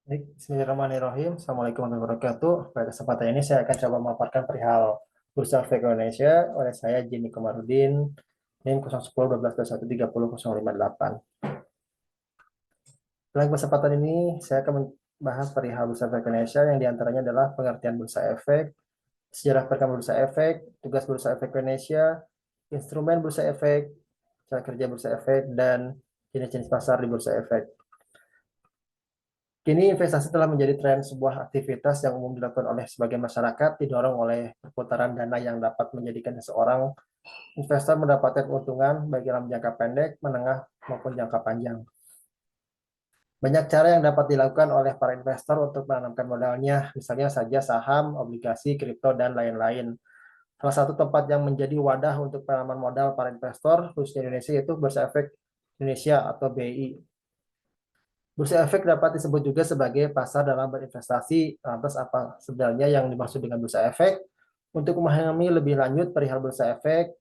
Baik, Bismillahirrahmanirrahim. Assalamualaikum warahmatullahi wabarakatuh. Pada kesempatan ini saya akan coba memaparkan perihal Bursa Efek Indonesia oleh saya Jimmy Komarudin, NIM 010 12 21 30 058. Dalam kesempatan ini saya akan membahas perihal Bursa Efek Indonesia yang diantaranya adalah pengertian Bursa Efek, sejarah perkembangan Bursa Efek, tugas Bursa Efek Indonesia, instrumen Bursa Efek, cara kerja Bursa Efek, dan jenis-jenis pasar di Bursa Efek. Kini investasi telah menjadi tren sebuah aktivitas yang umum dilakukan oleh sebagian masyarakat, didorong oleh perputaran dana yang dapat menjadikan seseorang investor mendapatkan keuntungan baik dalam jangka pendek, menengah, maupun jangka panjang. Banyak cara yang dapat dilakukan oleh para investor untuk menanamkan modalnya, misalnya saja saham, obligasi, kripto, dan lain-lain. Salah satu tempat yang menjadi wadah untuk penanaman modal para investor, khususnya Indonesia, yaitu Bursa Efek Indonesia atau BI. Bursa efek dapat disebut juga sebagai pasar dalam berinvestasi. Lantas apa sebenarnya yang dimaksud dengan bursa efek? Untuk memahami lebih lanjut perihal bursa efek,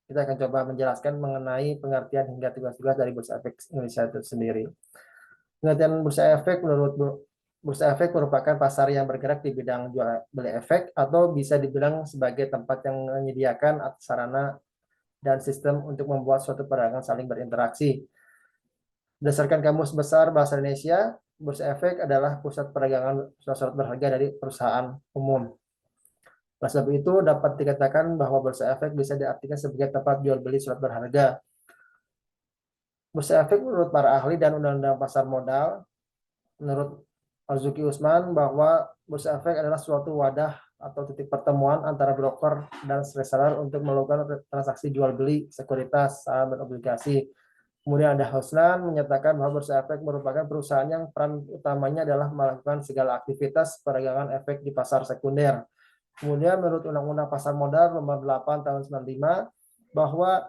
kita akan coba menjelaskan mengenai pengertian hingga tugas-tugas dari bursa efek Indonesia itu sendiri. Pengertian bursa efek menurut bursa efek merupakan pasar yang bergerak di bidang jual beli efek atau bisa dibilang sebagai tempat yang menyediakan sarana dan sistem untuk membuat suatu perdagangan saling berinteraksi. Berdasarkan Kamus Besar Bahasa Indonesia, Bursa Efek adalah pusat perdagangan surat berharga dari perusahaan umum. Oleh sebab itu, dapat dikatakan bahwa Bursa Efek bisa diartikan sebagai tempat jual beli surat berharga. Bursa Efek menurut para ahli dan undang-undang pasar modal, menurut Marzuki Usman, bahwa Bursa Efek adalah suatu wadah atau titik pertemuan antara broker dan reseller untuk melakukan transaksi jual beli sekuritas, saham, dan obligasi. Kemudian ada Hoslan menyatakan bahwa Bursa Efek merupakan perusahaan yang peran utamanya adalah melakukan segala aktivitas perdagangan efek di pasar sekunder. Kemudian menurut Undang-Undang Pasar Modal Nomor 8 Tahun 95 bahwa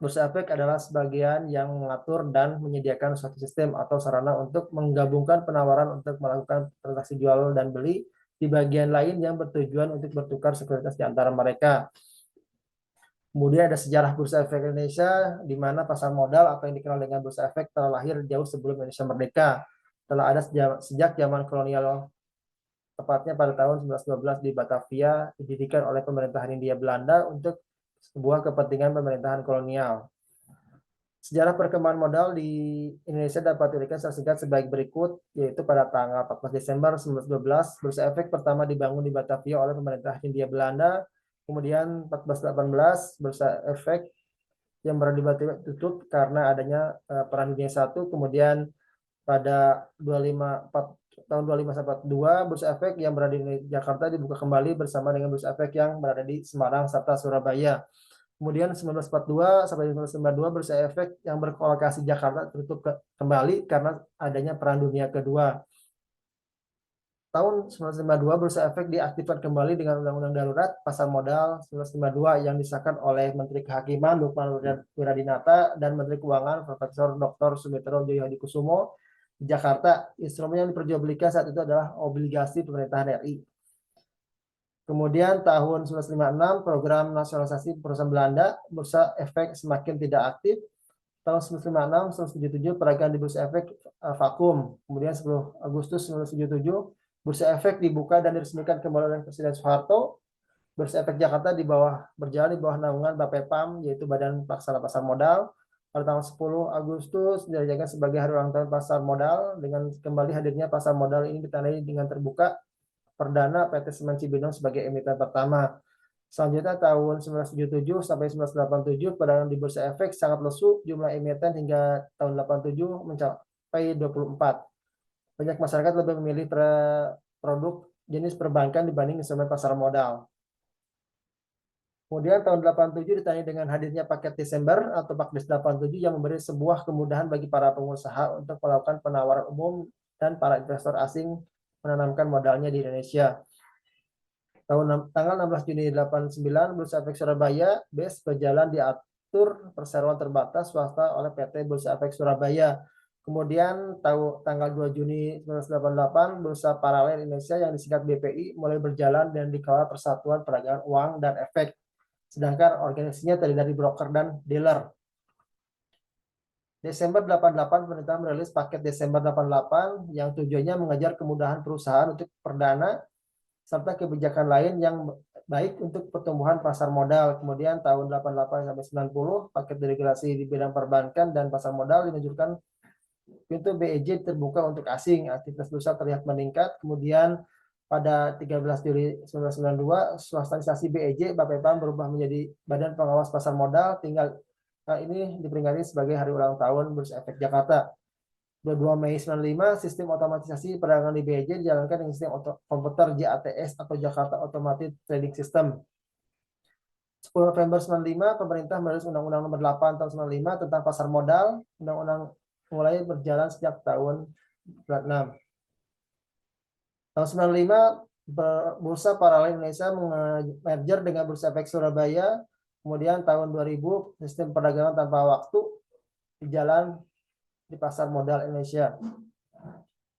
Bursa Efek adalah sebagian yang mengatur dan menyediakan suatu sistem atau sarana untuk menggabungkan penawaran untuk melakukan transaksi jual dan beli di bagian lain yang bertujuan untuk bertukar sekuritas di antara mereka. Kemudian ada sejarah Bursa Efek Indonesia, di mana pasar modal atau yang dikenal dengan Bursa Efek telah lahir jauh sebelum Indonesia merdeka. Telah ada sejak zaman kolonial, tepatnya pada tahun 1912 di Batavia, didirikan oleh pemerintahan Hindia Belanda untuk sebuah kepentingan pemerintahan kolonial. Sejarah perkembangan modal di Indonesia dapat diuraikan secara singkat sebaik berikut, yaitu pada tanggal 14 Desember 1912, Bursa Efek pertama dibangun di Batavia oleh pemerintah Hindia Belanda. Kemudian 1418, Bursa Efek yang berada di Batavia tutup karena adanya Perang Dunia I. Kemudian pada 25 tahun 2542, Bursa Efek yang berada di Jakarta dibuka kembali bersama dengan Bursa Efek yang berada di Semarang serta Surabaya. Kemudian 1942 sampai 1992, Bursa Efek yang berlokasi Jakarta tutup kembali karena adanya Perang Dunia Kedua. Tahun 1952, Bursa Efek diaktifkan kembali dengan Undang-Undang Darurat Pasar Modal 1952 yang disahkan oleh Menteri Kehakiman Lukman Wiradinata dan Menteri Keuangan Profesor Dr. Sumitro Jayahadikusumo di Jakarta. Instrumen yang diperjualbelikan saat itu adalah obligasi pemerintahan RI. Kemudian tahun 1956, program nasionalisasi perusahaan Belanda, Bursa Efek semakin tidak aktif. Tahun 1956, 1977, peragaan di Bursa Efek vakum. Kemudian 10 Agustus 1977, Bursa Efek dibuka dan diresmikan kembali oleh Presiden Soeharto. Bursa Efek Jakarta berjalan di bawah naungan Bapepam, yaitu Badan Pelaksana Pasar Modal. Pada tanggal 10 Agustus dirayakan sebagai hari ulang tahun pasar modal. Dengan kembali hadirnya pasar modal ini ditandai dengan terbuka perdana PT Semen Cibinong sebagai emiten pertama. Selanjutnya tahun 1977 sampai 1987 perdagangan di Bursa Efek sangat lesu, jumlah emiten hingga tahun 87 mencapai 24. Banyak masyarakat lebih memilih produk jenis perbankan dibanding instrumen pasar modal. Kemudian tahun 87 ditandai dengan hadirnya paket Desember atau Pakdes 87 yang memberi sebuah kemudahan bagi para pengusaha untuk melakukan penawaran umum dan para investor asing menanamkan modalnya di Indonesia. Tanggal 16 Juni 89, Bursa Efek Surabaya BES berjalan diatur perseroan terbatas swasta oleh PT Bursa Efek Surabaya. Kemudian tanggal 2 Juni 1988, Bursa Paralel Indonesia yang disingkat BPI mulai berjalan dan dikelola Persatuan Perdagangan Uang dan Efek. Sedangkan organisasinya terdiri dari broker dan dealer. Desember 88 pemerintah merilis paket Desember 88 yang tujuannya mengejar kemudahan perusahaan untuk perdana serta kebijakan lain yang baik untuk pertumbuhan pasar modal. Kemudian tahun 88 sampai 90 paket deregulasi di bidang perbankan dan pasar modal dilanjutkan, pintu BEJ terbuka untuk asing, aktivitas bursa terlihat meningkat. Kemudian pada 13 Juli 1992 swastanisasi BEJ Bapepam berubah menjadi Badan Pengawas Pasar Modal, tinggal ini diperingati sebagai hari ulang tahun Bursa Efek Jakarta. 22 Mei 95, sistem otomatisasi perdagangan di BEJ dijalankan dengan sistem komputer JATS atau Jakarta Automated Trading System. 10 November 95, pemerintah merilis Undang-Undang Nomor 8 Tahun 95 tentang pasar modal. Undang-undang mulai berjalan sejak tahun 96. Tahun 95, Bursa Paralel Indonesia merger dengan Bursa Efek Surabaya. Kemudian tahun 2000, sistem perdagangan tanpa waktu dijalan di pasar modal Indonesia.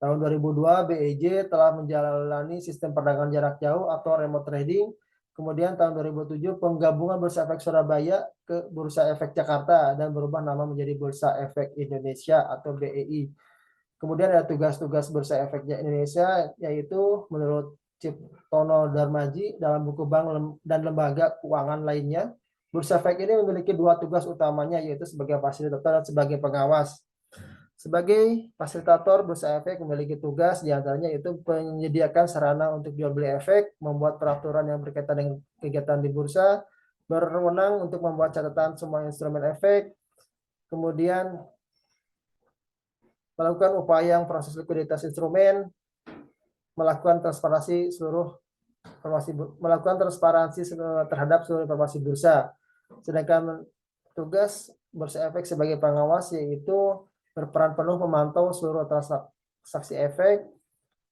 Tahun 2002, BEJ telah menjalani sistem perdagangan jarak jauh atau remote trading. Kemudian tahun 2007, penggabungan Bursa Efek Surabaya ke Bursa Efek Jakarta dan berubah nama menjadi Bursa Efek Indonesia atau BEI. Kemudian ada tugas-tugas Bursa Efek Indonesia, yaitu menurut Ciptono Darmaji dalam buku bank dan lembaga keuangan lainnya, Bursa Efek ini memiliki dua tugas utamanya, yaitu sebagai fasilitator dan sebagai pengawas. Sebagai fasilitator, Bursa Efek memiliki tugas diantaranya yaitu menyediakan sarana untuk jual beli efek, membuat peraturan yang berkaitan dengan kegiatan di bursa, berwenang untuk membuat catatan semua instrumen efek, kemudian melakukan upaya yang proses likuiditas instrumen, melakukan transparansi terhadap seluruh informasi bursa. Sedangkan tugas Bursa Efek sebagai pengawas yaitu berperan penuh memantau seluruh transaksi efek,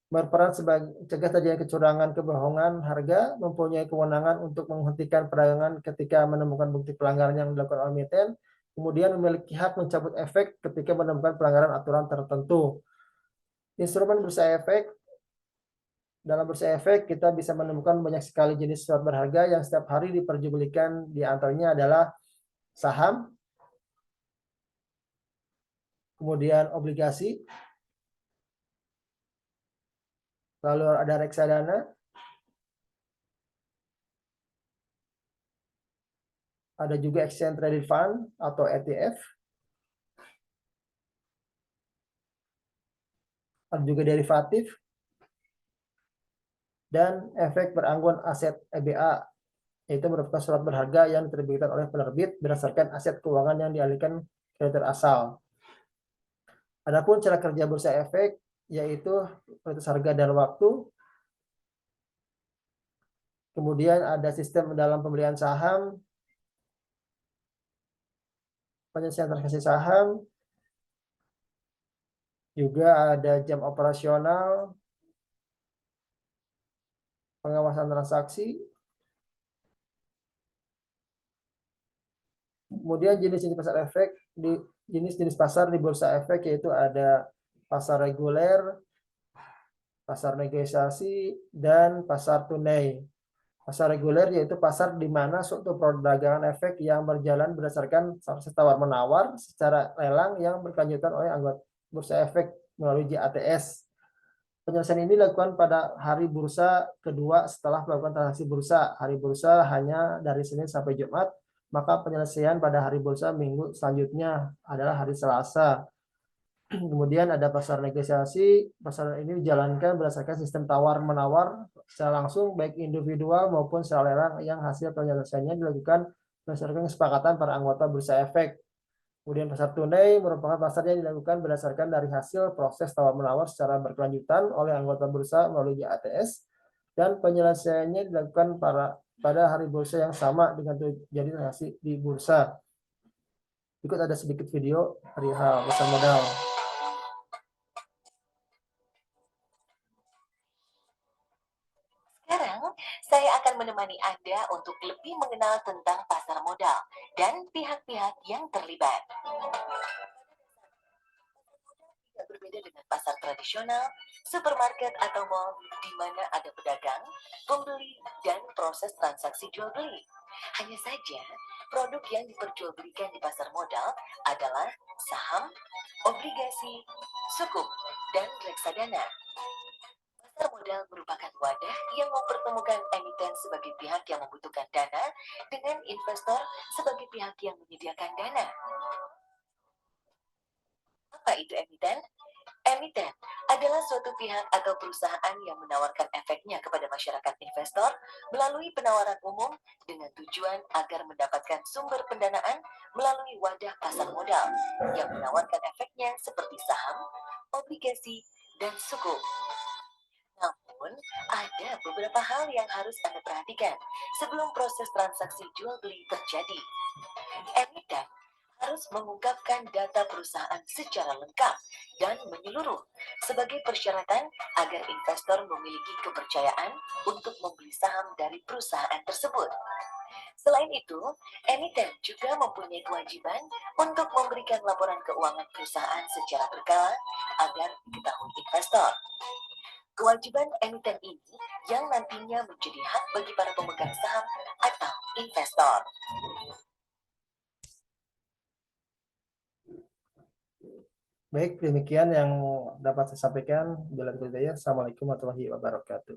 berperan sebagai mencegah terjadinya kecurangan, kebohongan harga, mempunyai kewenangan untuk menghentikan perdagangan ketika menemukan bukti pelanggaran yang dilakukan oleh emiten, kemudian memiliki hak mencabut efek ketika menemukan pelanggaran aturan tertentu. Instrumen Bursa Efek. Dalam Bursa Efek kita bisa menemukan banyak sekali jenis surat berharga yang setiap hari diperjualbelikan, di antaranya adalah saham, kemudian obligasi, lalu ada reksadana, ada juga exchange traded fund atau ETF, ada juga derivatif, dan efek berangguan aset EBA, yaitu merupakan surat berharga yang diterbitkan oleh penerbit berdasarkan aset keuangan yang dialihkan kreditur asal. Adapun cara kerja Bursa Efek yaitu prioritas harga dan waktu. Kemudian ada sistem dalam pembelian saham, penyelesaian transaksi saham, juga ada jam operasional, pengawasan transaksi. Kemudian jenis-jenis pasar efek jenis-jenis pasar di Bursa Efek yaitu ada pasar reguler, pasar negosiasi, dan pasar tunai. Pasar reguler yaitu pasar di mana suatu perdagangan efek yang berjalan berdasarkan proses tawar-menawar secara lelang yang berkelanjutan oleh anggota Bursa Efek melalui JATS. Penyelesaian ini dilakukan pada hari bursa kedua setelah melakukan transaksi bursa. Hari bursa hanya dari Senin sampai Jumat, maka penyelesaian pada hari bursa minggu selanjutnya adalah hari Selasa. Kemudian ada pasar negosiasi. Pasar ini dijalankan berdasarkan sistem tawar-menawar secara langsung baik individual maupun secara lelang yang hasil penyelesaiannya dilakukan berdasarkan kesepakatan para anggota Bursa Efek. Kemudian pasar tunai merupakan pasar yang dilakukan berdasarkan dari hasil proses tawar-menawar secara berkelanjutan oleh anggota bursa melalui JATS dan penyelesaiannya dilakukan pada hari bursa yang sama dengan terjadi transaksi di bursa. Berikut ada sedikit video perihal pasar modal. Sekarang, saya akan menemani Anda untuk lebih mengenal tentang pasar modal dan pihak-pihak yang terlibat. Tidak berbeda dengan pasar tradisional, supermarket atau mall, di mana ada pedagang, pembeli, dan proses transaksi jual beli. Hanya saja, Produk yang diperjualbelikan di pasar modal adalah saham, obligasi, sukuk, dan reksadana. Pasar modal merupakan wadah yang mempertemukan emiten sebagai pihak yang membutuhkan dana dengan investor sebagai pihak yang menyediakan dana. Apa itu emiten? Emiten adalah suatu pihak atau perusahaan yang menawarkan efeknya kepada masyarakat investor melalui penawaran umum dengan tujuan agar mendapatkan sumber pendanaan melalui wadah pasar modal yang menawarkan efeknya seperti saham, obligasi, dan sukuk. Namun, ada beberapa hal yang harus Anda perhatikan sebelum proses transaksi jual beli terjadi. Emiten harus mengungkapkan data perusahaan secara lengkap dan menyeluruh sebagai persyaratan agar investor memiliki kepercayaan untuk membeli saham dari perusahaan tersebut. Selain itu, emiten juga mempunyai kewajiban untuk memberikan laporan keuangan perusahaan secara berkala agar diketahui investor. Kewajiban emiten ini yang nantinya menjadi hak bagi para pemegang saham atau investor. Baik, demikian yang dapat saya sampaikan. Bila tidak, Assalamualaikum warahmatullahi wabarakatuh.